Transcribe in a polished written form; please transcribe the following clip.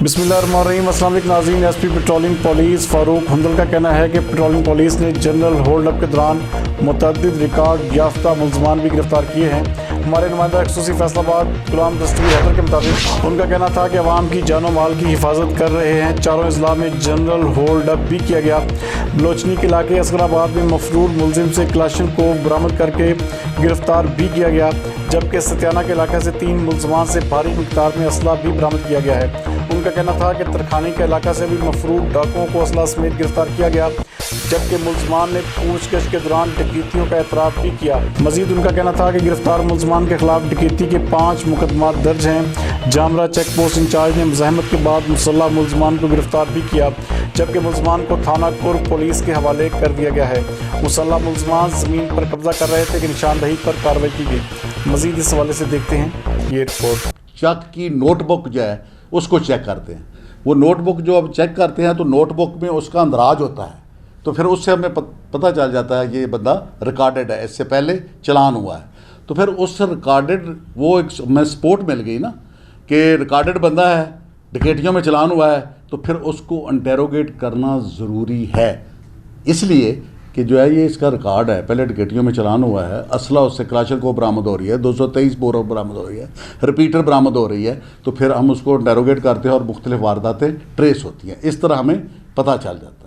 बिस्मिल्लाहिर्रहमानिर्रहीम। अस्सलाम वालेकुम नाज़रीन। एसपी पेट्रोलिंग पुलिस फारूक हमदल का कहना है कि पेट्रोलिंग पुलिस ने जनरल होल्ड अप के दौरान मुतअद्दिद रिकॉर्ड याफ्ता मुलजमान भी गिरफ्तार किए हैं। हमारे नुमाइंदा खसूसी फैसलाबाद गुलाम दस्तगीर हैदर के मुताबिक उनका कहना था कि अवाम की जानो माल की हिफाजत कर रहे हैं। चारों अजला में जनरल होल्ड अप भी किया गया। बलोचनी के इलाके असगराबाद में मफरूर मुलजिम से क्लाशन को बरामद करके गिरफ्तार भी किया गया, जबकि सत्याना के इलाके से 3 मुलजमान से भारी मिकदार में असला भी बरामद किया गया है। उनका कहना था कि तरखानी के इलाका से भी मफरूर डाकुओं को असला समेत गिरफ्तार किया गया, जबकि मुलजमान ने पूछताछ के दौरान डकैतियों का एतराफ़ भी किया। मजीद उनका कहना था कि गिरफ्तार मुलजमान के खिलाफ डकैती के 5 मुकदमा दर्ज हैं। जामरा चेक पोस्ट इंचार्ज ने मुज़ाहमत के बाद मुसल्लह मुलजमान को गिरफ्तार भी किया, जबकि मुलजमान को थाना कुर्ब पुलिस के हवाले कर दिया गया है। मुसल्लह मुलजमान ज़मीन पर कब्जा कर रहे थे कि निशानदही पर कार्रवाई की गई। मजीद इस हवाले से देखते हैं ये रिपोर्ट। शक की नोटबुक जो है उसको चेक करते हैं। वो नोटबुक जो अब चेक करते हैं तो नोटबुक में उसका अंदराज होता है, तो फिर उससे हमें पता चल जाता है कि ये बंदा रिकॉर्डेड है, इससे पहले चलान हुआ है। तो फिर उस रिकॉर्डेड वो एक मैं सपोर्ट मिल गई ना कि रिकॉर्डेड बंदा है, डकैतियों में चलान हुआ है, तो फिर उसको इंटेरोगेट करना ज़रूरी है। इसलिए कि जो है ये इसका रिकॉर्ड है, पहले डकैतियों में चलान हुआ है, असला उससे क्लाशन को बरामद हो रही है, 223 बोर बरामद हो रही है, रिपीटर बरामद हो रही है, तो फिर हम उसको इंटेरोगेट करते हैं और मुख्तलिफ वारदातें ट्रेस होती हैं। इस तरह हमें पता चल जाता है।